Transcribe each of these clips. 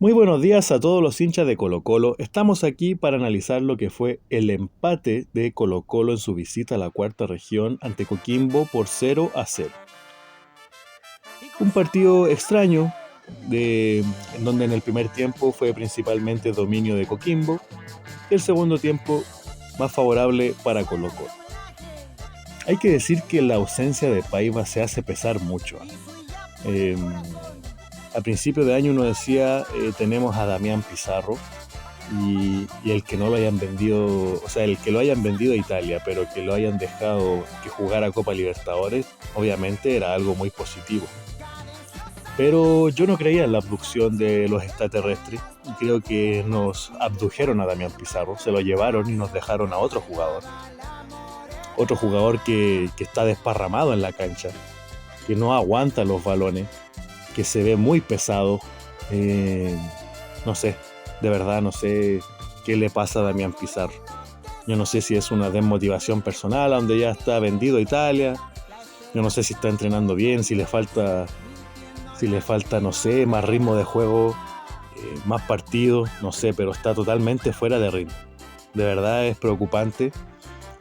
Muy buenos días a todos los hinchas de Colo-Colo. Estamos aquí para analizar lo que fue el empate de Colo-Colo en su visita a la cuarta región ante Coquimbo por 0-0. Un partido extraño, en donde en el primer tiempo fue principalmente dominio de Coquimbo y el segundo tiempo más favorable para Colo-Colo. Hay que decir que la ausencia de Paiva se hace pesar mucho. A principio de año uno decía tenemos a Damián Pizarro y el que no lo hayan vendido, o sea, el que lo hayan vendido a Italia, pero que lo hayan dejado que jugara Copa Libertadores, obviamente era algo muy positivo. Pero yo no creía en la abducción de los extraterrestres y creo que nos abdujeron a Damián Pizarro, se lo llevaron y nos dejaron a otro jugador. Otro jugador que está desparramado en la cancha, que no aguanta los balones, que se ve muy pesado. No sé, de verdad no sé qué le pasa a Damián Pizarro. Yo no sé si es una desmotivación personal, a donde ya está vendido a Italia. Yo no sé si está entrenando bien, si le falta, no sé, más ritmo de juego, más partidos, no sé, pero está totalmente fuera de ritmo. De verdad es preocupante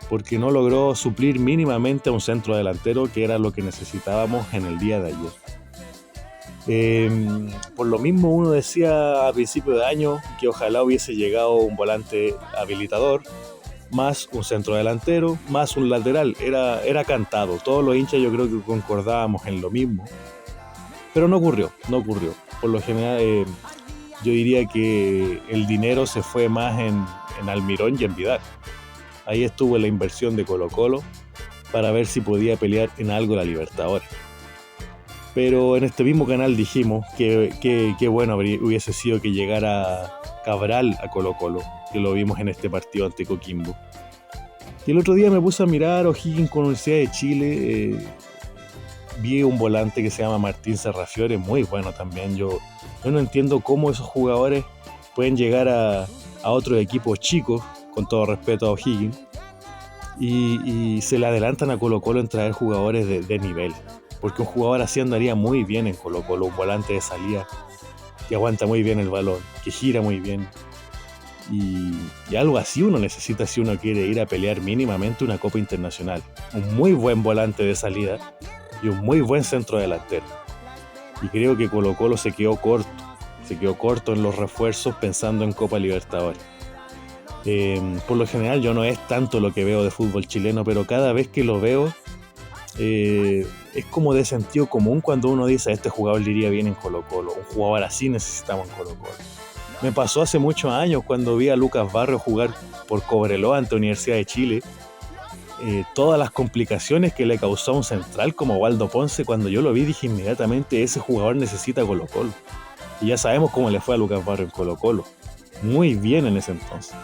porque no logró suplir mínimamente a un centro delantero, que era lo que necesitábamos en el día de ayer. Por lo mismo uno decía a principio de año que ojalá hubiese llegado un volante habilitador, más un centro delantero, más un lateral. Era cantado, todos los hinchas yo creo que concordábamos en lo mismo, pero no ocurrió. Por lo general yo diría que el dinero se fue más en Almirón y en Vidal. Ahí estuvo la inversión de Colo-Colo para ver si podía pelear en algo la Libertadores. Pero en este mismo canal dijimos que bueno hubiese sido que llegara Cabral a Colo-Colo, que lo vimos en este partido ante Coquimbo. Y el otro día me puse a mirar O'Higgins con Universidad de Chile. Vi un volante que se llama Martín Serrafiore, muy bueno también. Yo no entiendo cómo esos jugadores pueden llegar a otros equipos chicos, con todo respeto a O'Higgins, y se le adelantan a Colo-Colo en traer jugadores de nivel. Porque un jugador así andaría muy bien en Colo-Colo, un volante de salida que aguanta muy bien el balón, que gira muy bien. Y algo así uno necesita si uno quiere ir a pelear mínimamente una Copa Internacional. Un muy buen volante de salida y un muy buen centro delantero. Y creo que Colo-Colo se quedó corto en los refuerzos pensando en Copa Libertadores. Por lo general yo no es tanto lo que veo de fútbol chileno, pero cada vez que lo veo es como de sentido común cuando uno dice este jugador le iría bien en Colo-Colo, un jugador así necesitamos en Colo-Colo. Me pasó hace muchos años cuando vi a Lucas Barrios jugar por Cobreloa ante Universidad de Chile, todas las complicaciones que le causó a un central como Waldo Ponce. Cuando yo lo vi dije inmediatamente ese jugador necesita Colo-Colo, y ya sabemos cómo le fue a Lucas Barrios en Colo-Colo, muy bien en ese entonces.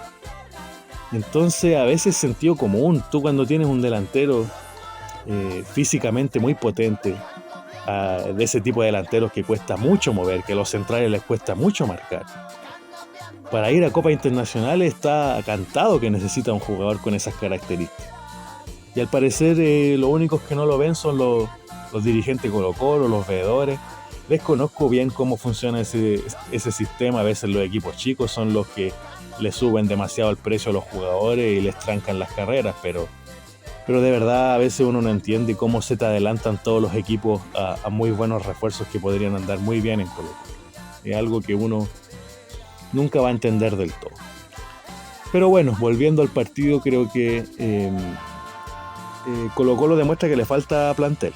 Entonces a veces sentido común, tú cuando tienes un delantero físicamente muy potente, de ese tipo de delanteros que cuesta mucho mover, que a los centrales les cuesta mucho marcar, para ir a Copa Internacional está cantado que necesita un jugador con esas características. Y al parecer los únicos que no lo ven son los dirigentes de Colo-Colo, los veedores. Desconozco bien cómo funciona ese sistema. A veces los equipos chicos son los que le suben demasiado el precio a los jugadores y les trancan las carreras, pero de verdad a veces uno no entiende cómo se te adelantan todos los equipos a muy buenos refuerzos que podrían andar muy bien en Colo-Colo. Es algo que uno nunca va a entender del todo. Pero bueno, volviendo al partido, creo que Colo-Colo demuestra que le falta plantel,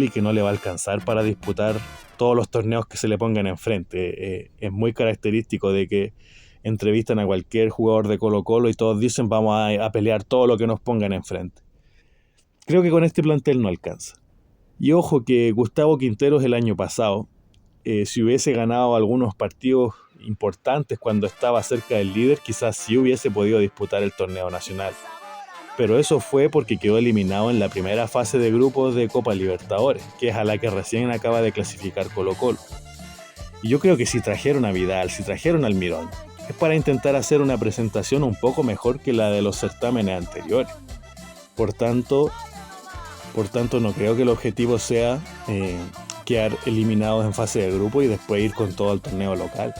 y que no le va a alcanzar para disputar todos los torneos que se le pongan enfrente. Es muy característico de que entrevistan a cualquier jugador de Colo-Colo y todos dicen vamos a pelear todo lo que nos pongan enfrente. Creo que con este plantel no alcanza. Y ojo que Gustavo Quinteros el año pasado, si hubiese ganado algunos partidos importantes cuando estaba cerca del líder, quizás sí hubiese podido disputar el torneo nacional. Pero eso fue porque quedó eliminado en la primera fase de grupos de Copa Libertadores, que es a la que recién acaba de clasificar Colo-Colo. Y yo creo que si trajeron a Vidal, si trajeron al Almirón, es para intentar hacer una presentación un poco mejor que la de los certámenes anteriores. Por tanto no creo que el objetivo sea quedar eliminados en fase de grupo y después ir con todo al torneo local.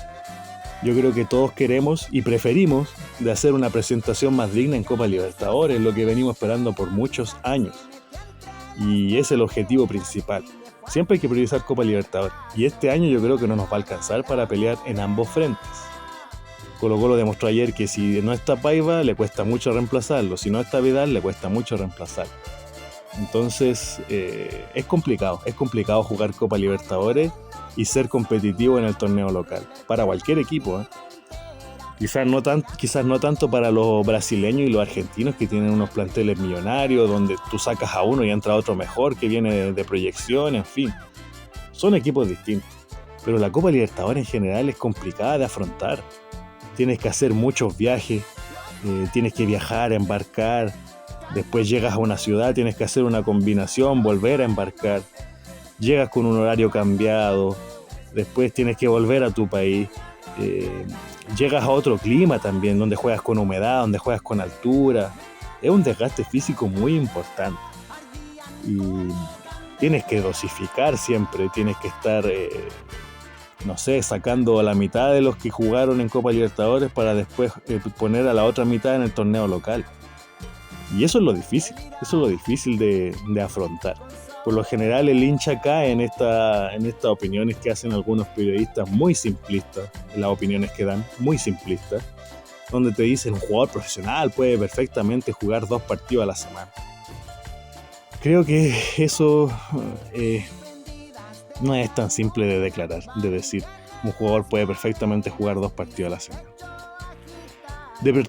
Yo creo que todos queremos y preferimos de hacer una presentación más digna en Copa Libertadores, lo que venimos esperando por muchos años. Y es el objetivo principal. Siempre hay que priorizar Copa Libertadores. Y este año yo creo que no nos va a alcanzar para pelear en ambos frentes. Colo-Colo demostró ayer que si no está Paiva le cuesta mucho reemplazarlo, si no está Vidal le cuesta mucho reemplazarlo. Entonces es complicado jugar Copa Libertadores y ser competitivo en el torneo local, para cualquier equipo. Quizás no tanto para los brasileños y los argentinos que tienen unos planteles millonarios donde tú sacas a uno y entra otro mejor que viene de proyección, en fin. Son equipos distintos. Pero la Copa Libertadores en general es complicada de afrontar. Tienes que hacer muchos viajes, tienes que viajar, embarcar, después llegas a una ciudad, tienes que hacer una combinación, volver a embarcar, llegas con un horario cambiado, después tienes que volver a tu país, llegas a otro clima también, donde juegas con humedad, donde juegas con altura. Es un desgaste físico muy importante y tienes que dosificar siempre, tienes que estar sacando a la mitad de los que jugaron en Copa Libertadores para después poner a la otra mitad en el torneo local. Y eso es lo difícil de afrontar. Por lo general el hincha cae en estas opiniones que hacen algunos periodistas muy simplistas, las opiniones que dan, muy simplistas, donde te dicen un jugador profesional puede perfectamente jugar 2 partidos a la semana. Creo que eso no es tan simple de declarar, de decir un jugador puede perfectamente jugar 2 partidos a la semana.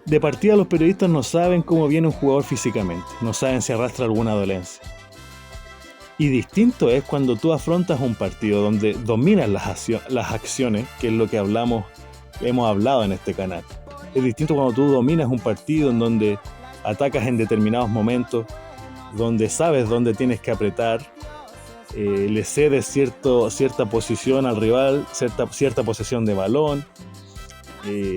De partida los periodistas no saben cómo viene un jugador físicamente, no saben si arrastra alguna dolencia. Y distinto es cuando tú afrontas un partido donde dominas las acciones, que es lo que hemos hablado en este canal. Es distinto cuando tú dominas un partido en donde atacas en determinados momentos, donde sabes dónde tienes que apretar, le cedes cierta posición al rival, cierta posesión de balón,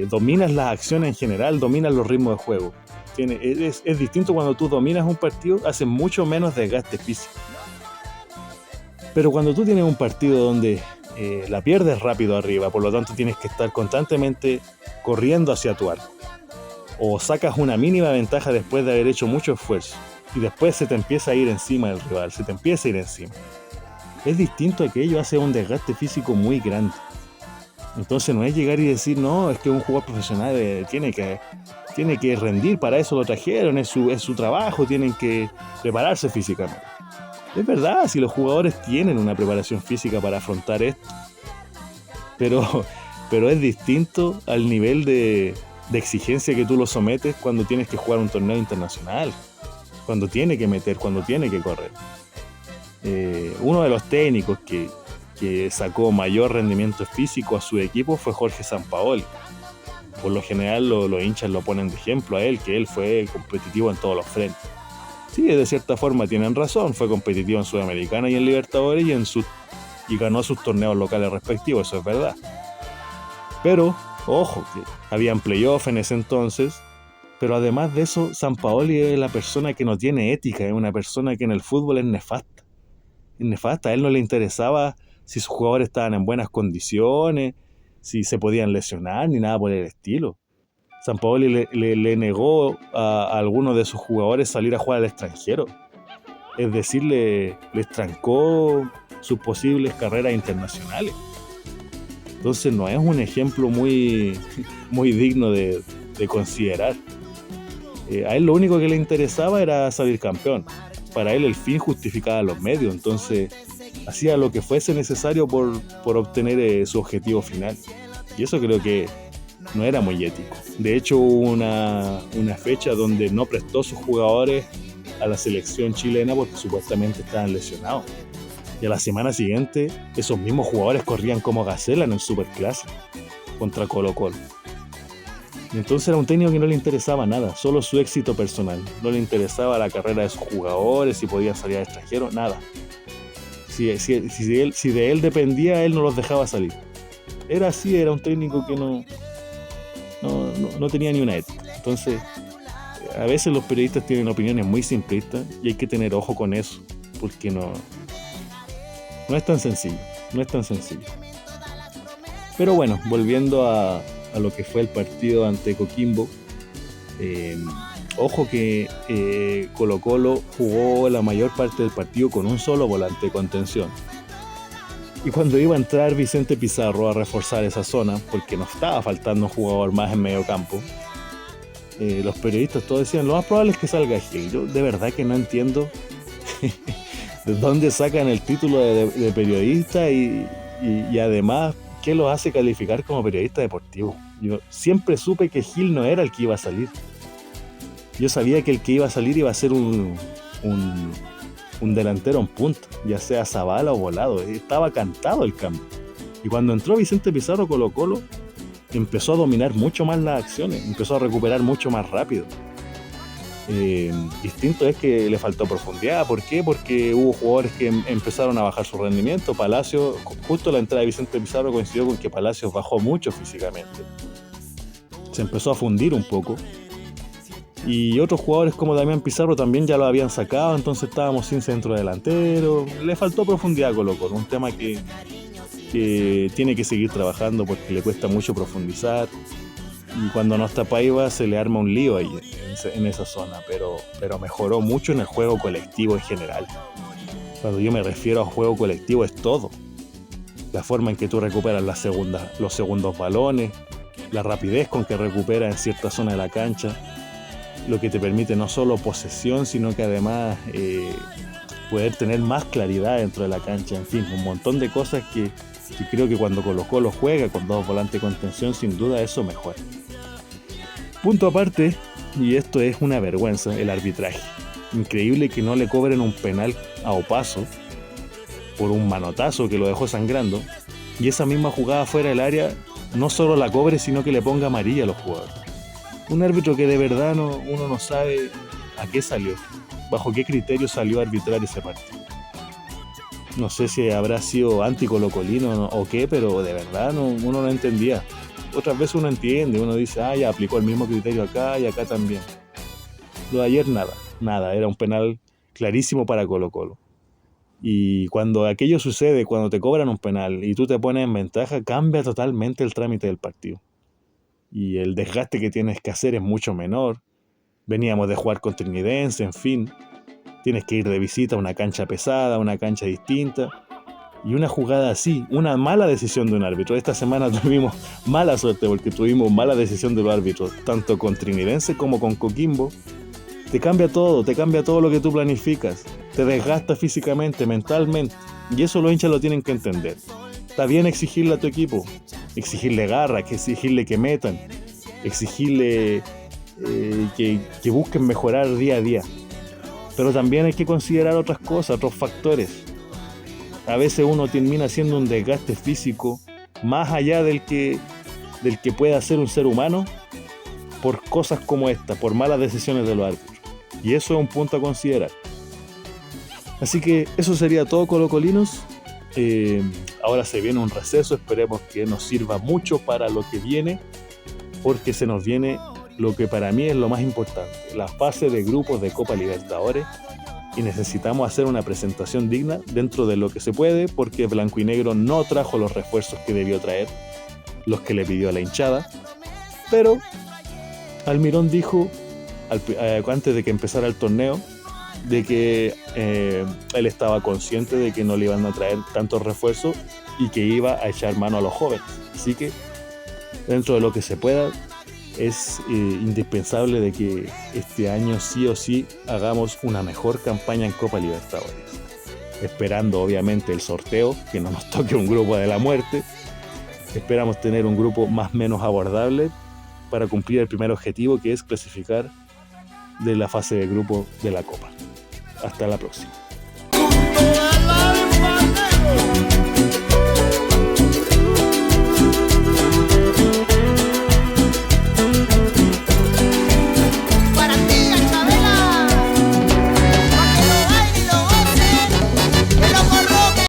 dominas las acciones en general, dominas los ritmos de juego. Es distinto cuando tú dominas un partido, haces mucho menos desgaste físico. Pero cuando tú tienes un partido donde la pierdes rápido arriba, por lo tanto tienes que estar constantemente corriendo hacia tu arco, o sacas una mínima ventaja después de haber hecho mucho esfuerzo, y después se te empieza a ir encima del rival, es distinto a que ello hace un desgaste físico muy grande. Entonces no es llegar y decir, no, es que un jugador profesional tiene que rendir, para eso lo trajeron, es su trabajo, tienen que prepararse físicamente. Es verdad, si los jugadores tienen una preparación física para afrontar esto, pero es distinto al nivel de exigencia que tú lo sometes cuando tienes que jugar un torneo internacional, cuando tiene que meter, cuando tiene que correr. Uno de los técnicos que sacó mayor rendimiento físico a su equipo fue Jorge Sampaoli. Por lo general los hinchas lo ponen de ejemplo a él, que él fue competitivo en todos los frentes. Sí, de cierta forma tienen razón, fue competitivo en Sudamericana y en Libertadores y ganó sus torneos locales respectivos, eso es verdad. Pero, ojo, que habían playoff en ese entonces, pero además de eso, Sampaoli es la persona que no tiene ética, es una persona que en el fútbol es nefasta. Es nefasta, a él no le interesaba si sus jugadores estaban en buenas condiciones, si se podían lesionar, ni nada por el estilo. Sampaoli le negó a algunos de sus jugadores salir a jugar al extranjero. Es decir, les trancó sus posibles carreras internacionales. Entonces no es un ejemplo muy digno de considerar. A él lo único que le interesaba era salir campeón. Para él el fin justificaba los medios, entonces hacía lo que fuese necesario por obtener su objetivo final. Y eso creo que no era muy ético. De hecho, hubo una fecha donde no prestó sus jugadores a la selección chilena porque supuestamente estaban lesionados. Y a la semana siguiente, esos mismos jugadores corrían como gacela en el Superclásico contra Colo-Colo. Y entonces era un técnico que no le interesaba nada, solo su éxito personal. No le interesaba la carrera de sus jugadores, si podían salir al extranjero, nada. Si de él dependía, él no los dejaba salir. Era así, era un técnico que no tenía ni una ética. Entonces, a veces los periodistas tienen opiniones muy simplistas y hay que tener ojo con eso, porque No es tan sencillo, no es tan sencillo. Pero bueno, volviendo a lo que fue el partido ante Coquimbo, ojo que Colo-Colo jugó la mayor parte del partido con un solo volante de contención. Y cuando iba a entrar Vicente Pizarro a reforzar esa zona, porque nos estaba faltando un jugador más en medio campo, los periodistas todos decían, lo más probable es que salga Gil. Yo de verdad que no entiendo de dónde sacan el título de periodista y además qué los hace calificar como periodista deportivo. Yo siempre supe que Gil no era el que iba a salir. Yo sabía que el que iba a salir iba a ser un delantero en punta, ya sea Zabala o Volado. Estaba cantado el cambio. Y cuando entró Vicente Pizarro, Colo-Colo empezó a dominar mucho más las acciones, empezó a recuperar mucho más rápido. Distinto es que le faltó profundidad. ¿Por qué? Porque hubo jugadores que empezaron a bajar su rendimiento. Palacios, justo la entrada de Vicente Pizarro coincidió con que Palacios bajó mucho físicamente. Se empezó a fundir un poco. Y otros jugadores como Damián Pizarro también ya lo habían sacado, entonces estábamos sin centro delantero. Le faltó profundidad a Colo-Colo, un tema que tiene que seguir trabajando porque le cuesta mucho profundizar. Y cuando no está Paiva se le arma un lío ahí en esa zona, pero mejoró mucho en el juego colectivo en general. Cuando yo me refiero a juego colectivo es todo. La forma en que tú recuperas los segundos balones, la rapidez con que recuperas en cierta zona de la cancha, lo que te permite no solo posesión, sino que además poder tener más claridad dentro de la cancha. En fin, un montón de cosas que creo que cuando Colo-Colo juega con dos volantes de contención, sin duda eso mejora. Punto aparte, y esto es una vergüenza, el arbitraje. Increíble que no le cobren un penal a Opaso por un manotazo que lo dejó sangrando, y esa misma jugada fuera del área no solo la cobre, sino que le ponga amarilla a los jugadores. Un árbitro que de verdad uno no sabe a qué salió, bajo qué criterio salió a arbitrar ese partido. No sé si habrá sido anticolocolino o qué, pero de verdad uno no entendía. Otras veces uno entiende, uno dice, ya aplicó el mismo criterio acá y acá también. Lo de ayer nada, era un penal clarísimo para Colo-Colo. Y cuando aquello sucede, cuando te cobran un penal y tú te pones en ventaja, cambia totalmente el trámite del partido. Y el desgaste que tienes que hacer es mucho menor. Veníamos de jugar con Trinidense, en fin. Tienes que ir de visita a una cancha pesada, una cancha distinta. Y una jugada así, una mala decisión de un árbitro. Esta semana tuvimos mala suerte porque tuvimos mala decisión de los árbitros, tanto con Trinidense como con Coquimbo. Te cambia todo lo que tú planificas. Te desgasta físicamente, mentalmente. Y eso los hinchas lo tienen que entender. Está bien exigirle a tu equipo, exigirle garra, exigirle que metan, exigirle que busquen mejorar día a día. Pero también hay que considerar otras cosas, otros factores. A veces uno termina haciendo un desgaste físico más allá del que puede hacer un ser humano por cosas como esta, por malas decisiones de los árbitros. Y eso es un punto a considerar. Así que eso sería todo, colocolinos. Ahora se viene un receso, esperemos que nos sirva mucho para lo que viene, porque se nos viene lo que para mí es lo más importante, la fase de grupos de Copa Libertadores, y necesitamos hacer una presentación digna dentro de lo que se puede, porque Blanco y Negro no trajo los refuerzos que debió traer, los que le pidió a la hinchada, pero Almirón dijo antes de que empezara el torneo de que él estaba consciente de que no le iban a traer tantos refuerzos y que iba a echar mano a los jóvenes. Así que dentro de lo que se pueda es indispensable de que este año sí o sí hagamos una mejor campaña en Copa Libertadores, esperando obviamente el sorteo, que no nos toque un grupo de la muerte. Esperamos tener un grupo más o menos abordable para cumplir el primer objetivo, que es clasificar de la fase de grupo de la Copa. Hasta la próxima.